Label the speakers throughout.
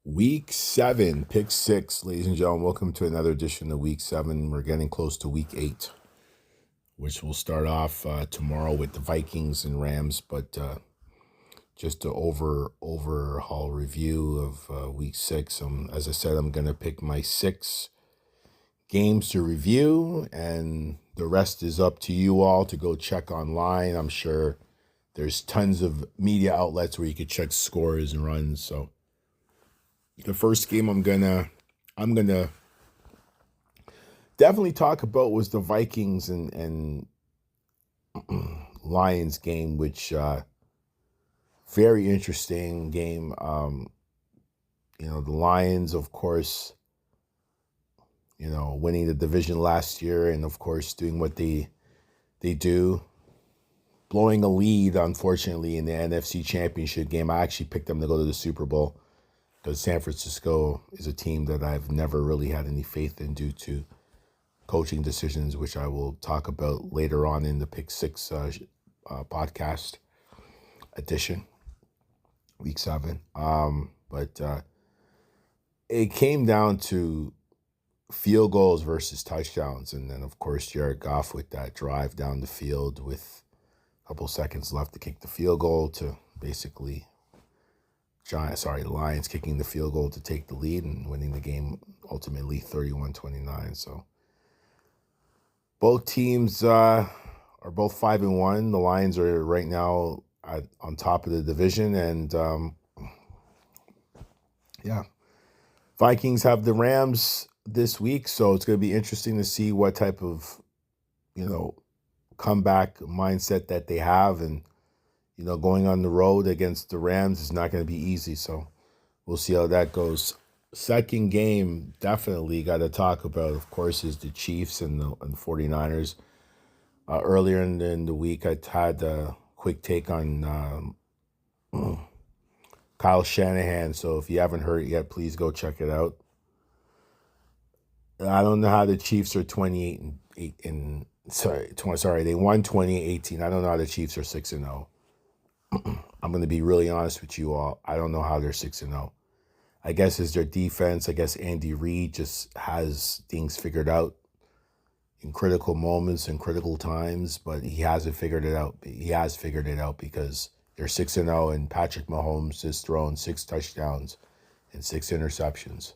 Speaker 1: Week 7, pick 6, ladies and gentlemen. Welcome to another edition of Week 7. We're getting close to Week 8, which will start off tomorrow with the Vikings and Rams. But just to overhaul review of Week 6, as I said, I'm going to pick my 6 games to review, and the rest is up to you all to go check online. I'm sure there's tons of media outlets where you could check scores and runs. So the first game I'm gonna definitely talk about was the Vikings and Lions game, which very interesting game. The Lions, of course, winning the division last year, and of course doing what they do, blowing a lead, unfortunately, in the NFC Championship game. I actually picked them to go to the Super Bowl because San Francisco is a team that I've never really had any faith in due to coaching decisions, which I will talk about later on in the Pick 6 podcast edition, Week 7. But it came down to field goals versus touchdowns. And then, of course, Jared Goff with that drive down the field with a couple seconds left to kick the field goal to basically the Lions kicking the field goal to take the lead and winning the game ultimately 31-29. So both teams are both 5-1. The Lions are right now on top of the division, and Vikings have the Rams this week, so it's going to be interesting to see what type of comeback mindset that they have, and going on the road against the Rams is not going to be easy. So we'll see how that goes. Second game, definitely got to talk about, of course, is the Chiefs and the 49ers. Earlier in the week, I had a quick take on Kyle Shanahan. So if you haven't heard it yet, please go check it out. I don't know how the Chiefs are 28 and they won 28-18. I don't know how the Chiefs are 6-0. I'm going to be really honest with you all. I don't know how they're 6-0. I guess it's their defense. I guess Andy Reid just has things figured out in critical moments and critical times, but he hasn't figured it out. He has figured it out because they're 6-0, and Patrick Mahomes has thrown 6 touchdowns and 6 interceptions.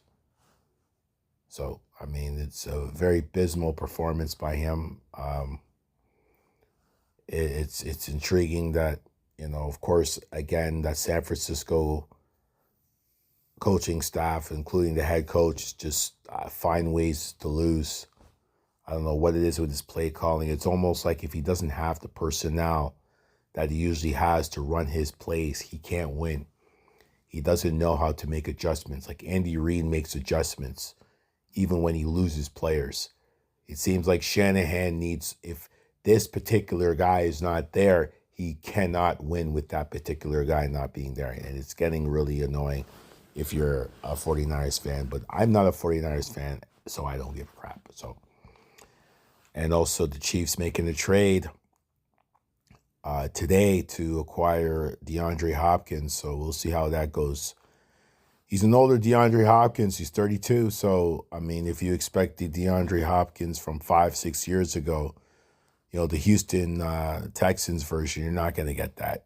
Speaker 1: So, I mean, it's a very abysmal performance by him. It's intriguing that, of course, again, that San Francisco coaching staff, including the head coach, just find ways to lose. I don't know what it is with his play calling. It's almost like if he doesn't have the personnel that he usually has to run his plays, he can't win. He doesn't know how to make adjustments. Like Andy Reid makes adjustments even when he loses players. It seems like Shanahan needs, if this particular guy is not there, he cannot win with that particular guy not being there. And it's getting really annoying if you're a 49ers fan. But I'm not a 49ers fan, so I don't give a crap. So, and also the Chiefs making a trade today to acquire DeAndre Hopkins. So we'll see how that goes. He's an older DeAndre Hopkins. He's 32. So, I mean, if you expect the DeAndre Hopkins from 5-6 years ago, the Houston Texans version, you're not going to get that.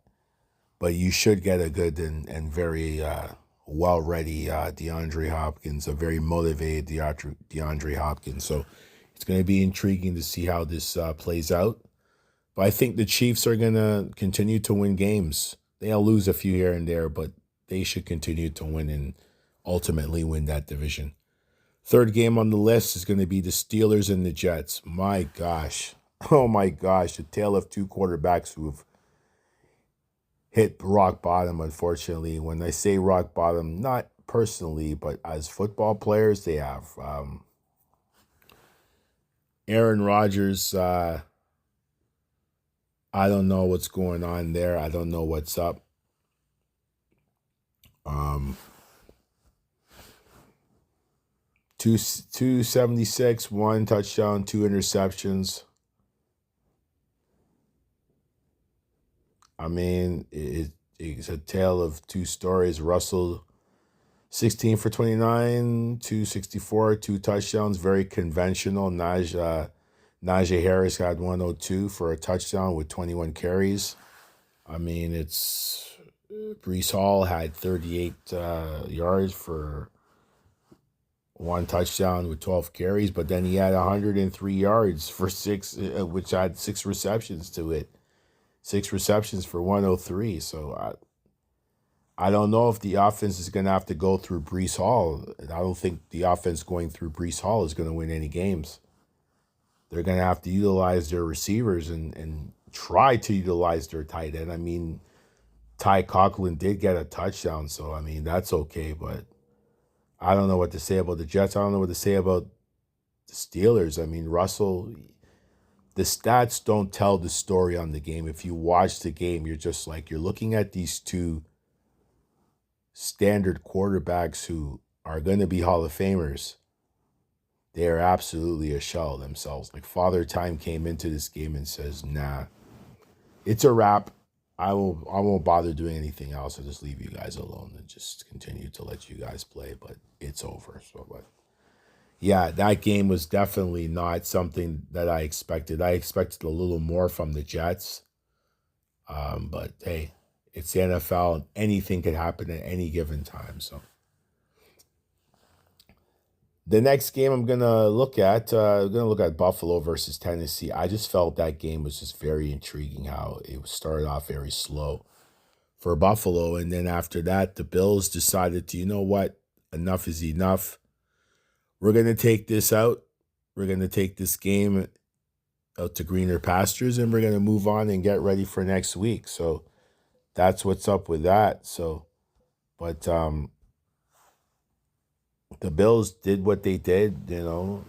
Speaker 1: But you should get a good and very well-ready DeAndre Hopkins, a very motivated DeAndre Hopkins. So it's going to be intriguing to see how this plays out. But I think the Chiefs are going to continue to win games. They'll lose a few here and there, but they should continue to win and ultimately win that division. Third game on the list is going to be the Steelers and the Jets. My gosh. Oh, my gosh. The tale of two quarterbacks who've hit rock bottom, unfortunately. When I say rock bottom, not personally, but as football players, they have. Aaron Rodgers, I don't know what's going on there. I don't know what's up. 276, 1 touchdown, 2 interceptions. I mean, it's a tale of two stories. Russell 16 for 29, 264, 2 touchdowns, very conventional. Najee Harris had 102 for a touchdown with 21 carries. I mean, it's Brees Hall had 38 yards for one touchdown with 12 carries, but then he had 103 yards for six, which had 6 receptions to it. 6 receptions for 103. So I don't know if the offense is going to have to go through Brees Hall. I don't think the offense going through Brees Hall is going to win any games. They're going to have to utilize their receivers and try to utilize their tight end. I mean, Ty Conklin did get a touchdown, so, I mean, that's okay. But I don't know what to say about the Jets. I don't know what to say about the Steelers. I mean, Russell, the stats don't tell the story on the game. If you watch the game, you're just like, you're looking at these two standard quarterbacks who are going to be Hall of Famers. They are absolutely a shell of themselves. Like, Father Time came into this game and says, nah, it's a wrap. I won't bother doing anything else. I'll just leave you guys alone and just continue to let you guys play, but it's over. So, but yeah, that game was definitely not something that I expected. I expected a little more from the Jets. But hey, it's the NFL and anything could happen at any given time. So the next game I'm gonna look at Buffalo versus Tennessee. I just felt that game was just very intriguing. How it started off very slow for Buffalo, and then after that, the Bills decided to, you know what, enough is enough. We're gonna take this out. We're gonna take this game out to greener pastures, and we're gonna move on and get ready for next week. So that's what's up with that. So, but the Bills did what they did, you know.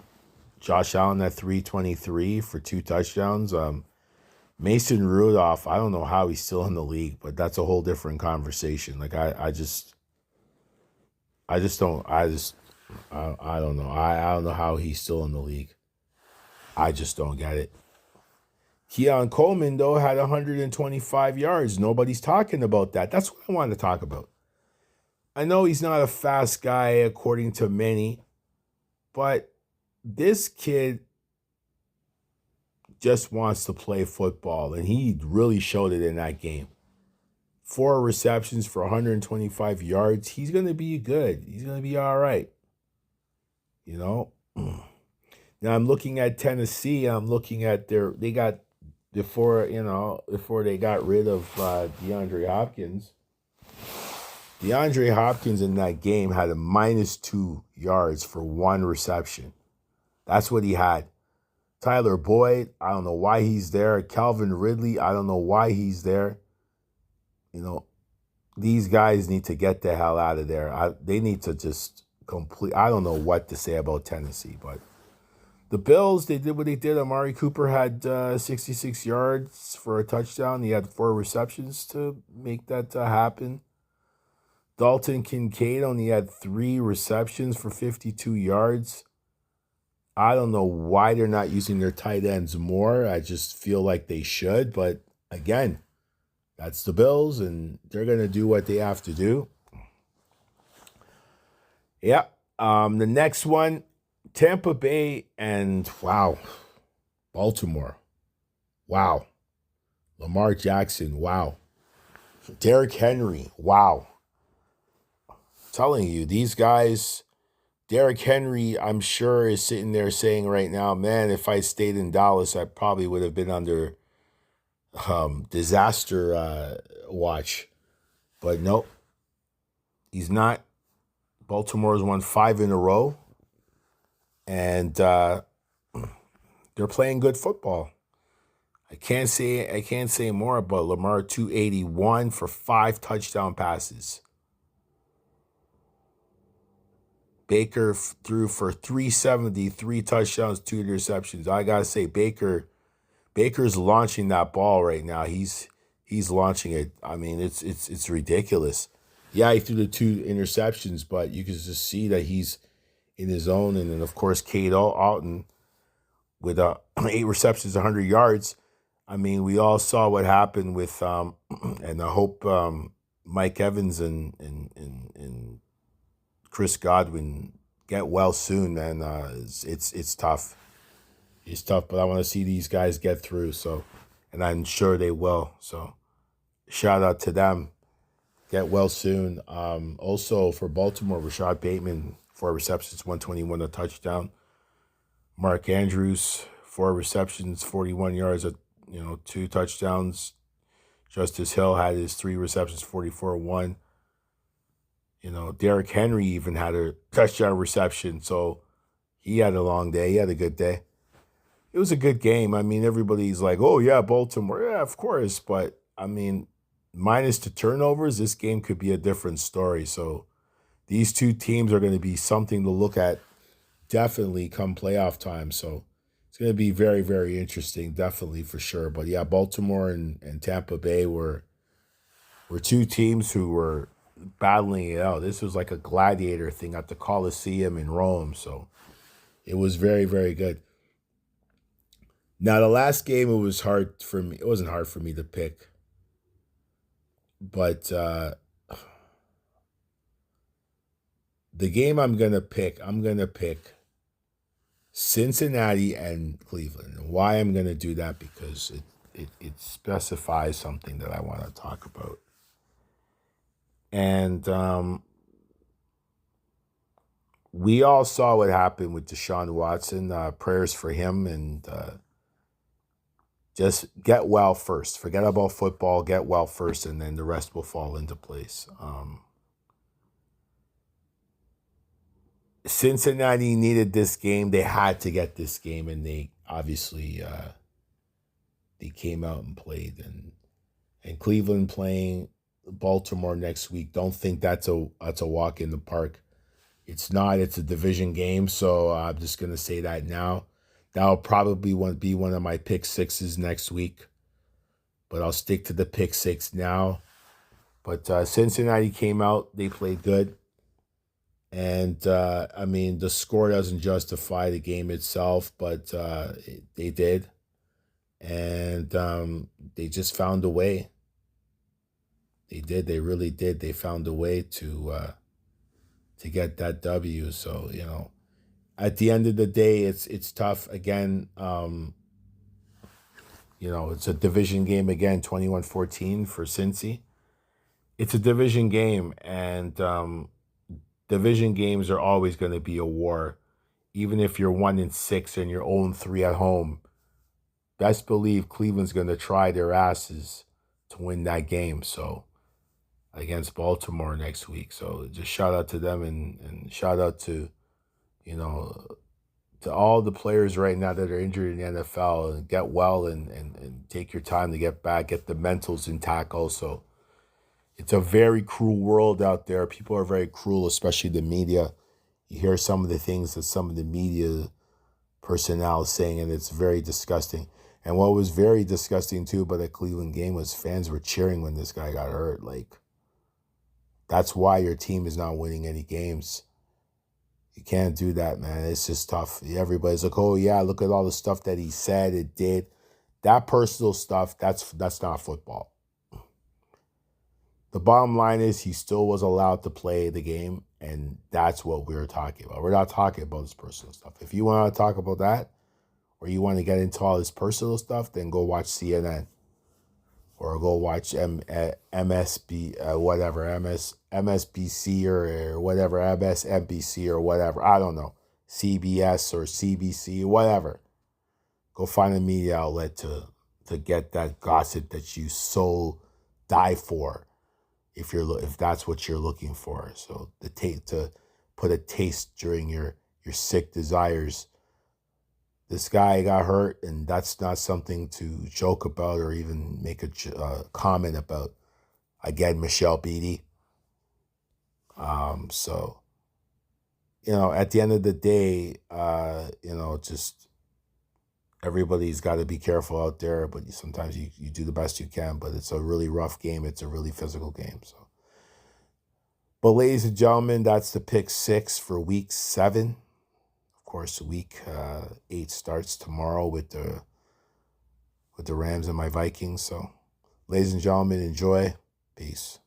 Speaker 1: Josh Allen at 323 for 2 touchdowns. Mason Rudolph, I don't know how he's still in the league, but that's a whole different conversation. Like I don't know. I don't know how he's still in the league. I just don't get it. Keon Coleman, though, had 125 yards. Nobody's talking about that. That's what I want to talk about. I know he's not a fast guy, according to many, but this kid just wants to play football, and he really showed it in that game. 4 receptions for 125 yards. He's going to be good. He's going to be all right. You know? Now I'm looking at Tennessee. I'm looking at before they got rid of DeAndre Hopkins. DeAndre Hopkins in that game had a -2 yards for 1 reception. That's what he had. Tyler Boyd, I don't know why he's there. Calvin Ridley, I don't know why he's there. You know, these guys need to get the hell out of there. They need to just I don't know what to say about Tennessee, but the Bills, they did what they did. Amari Cooper had 66 yards for a touchdown. He had 4 receptions to make that happen. Dalton Kincaid only had 3 receptions for 52 yards. I don't know why they're not using their tight ends more. I just feel like they should. But again, that's the Bills, and they're going to do what they have to do. Yeah. The next one, Tampa Bay and, wow, Baltimore. Wow. Lamar Jackson. Wow. Derrick Henry. Wow. I'm telling you, these guys, Derrick Henry, I'm sure, is sitting there saying right now, man, if I stayed in Dallas, I probably would have been under disaster watch. But nope, he's not. Baltimore's won 5 in a row, and they're playing good football. I can't say more about Lamar. 281 for 5 touchdown passes. Baker threw for 370, 3 touchdowns, 2 interceptions. I gotta say, Baker's launching that ball right now. He's launching it. I mean, it's ridiculous. Yeah, he threw the 2 interceptions, but you can just see that he's in his own. And then, of course, Cade Alton with 8 receptions, 100 yards. I mean, we all saw what happened with, and I hope Mike Evans and Chris Godwin, get well soon, man. It's tough. It's tough, but I want to see these guys get through. So, and I'm sure they will. So, shout out to them. Get well soon. Also for Baltimore, Rashad Bateman, 4 receptions, 121, a touchdown. Mark Andrews, 4 receptions, 41 yards, 2 touchdowns. Justice Hill had his 3 receptions, 44-1. Derrick Henry even had a touchdown reception, so he had a long day. He had a good day. It was a good game. I mean, everybody's like, oh, yeah, Baltimore. Yeah, of course. But, I mean, minus the turnovers, this game could be a different story. So these two teams are going to be something to look at definitely come playoff time. So it's going to be very, very interesting, definitely for sure. But, yeah, Baltimore and Tampa Bay were two teams who were battling it out. This was like a gladiator thing at the Coliseum in Rome. So it was very, very good. Now, the last game, it was hard for me. It wasn't hard for me to pick. But the game I'm going to pick Cincinnati and Cleveland. And why I'm going to do that? Because it specifies something that I want to talk about. And we all saw what happened with Deshaun Watson. Prayers for him, and just get well first. Forget about football. Get well first, and then the rest will fall into place. Cincinnati needed this game. They had to get this game, and they obviously they came out and played. And Cleveland playing Baltimore next week. Don't think that's a walk in the park. It's not. It's a division game, so I'm just gonna say that now. That'll probably be one of my pick sixes next week, but I'll stick to the pick six now. But Cincinnati came out. They played good. And, I mean, the score doesn't justify the game itself, but they did. And they just found a way. They did. They really did. They found a way to get that W. So, at the end of the day, it's tough. Again, it's a division game again, 21-14 for Cincy. It's a division game, and division games are always going to be a war. Even if you're 1-6 and you're 0-3 at home, best believe Cleveland's going to try their asses to win that game. So against Baltimore next week. So just shout out to them, and shout out to, to all the players right now that are injured in the NFL, and get well and take your time to get back, get the mentals intact also. It's a very cruel world out there. People are very cruel, especially the media. You hear some of the things that some of the media personnel is saying, and it's very disgusting. And what was very disgusting, too, about the Cleveland game was fans were cheering when this guy got hurt. Like, that's why your team is not winning any games. You can't do that, man. It's just tough. Everybody's like, oh, yeah, look at all the stuff that he said, it did. That personal stuff, that's not football. The bottom line is he still was allowed to play the game, and that's what we're talking about. We're not talking about his personal stuff. If you want to talk about that, or you want to get into all his personal stuff, then go watch CNN. Or go watch MSB, MSBC or whatever, MSNBC or whatever. I don't know. CBS or CBC, whatever. Go find a media outlet to get that gossip that you so die for, if that's what you're looking for. So to put a taste during your sick desires. This guy got hurt, and that's not something to joke about or even make a comment about. Again, Michelle Beatty. So, at the end of the day, just everybody's got to be careful out there, but sometimes you do the best you can, but it's a really rough game. It's a really physical game. So, but ladies and gentlemen, that's the pick six for week 7. Of course, week 8 starts tomorrow with the Rams and my Vikings. So, ladies and gentlemen, enjoy. Peace.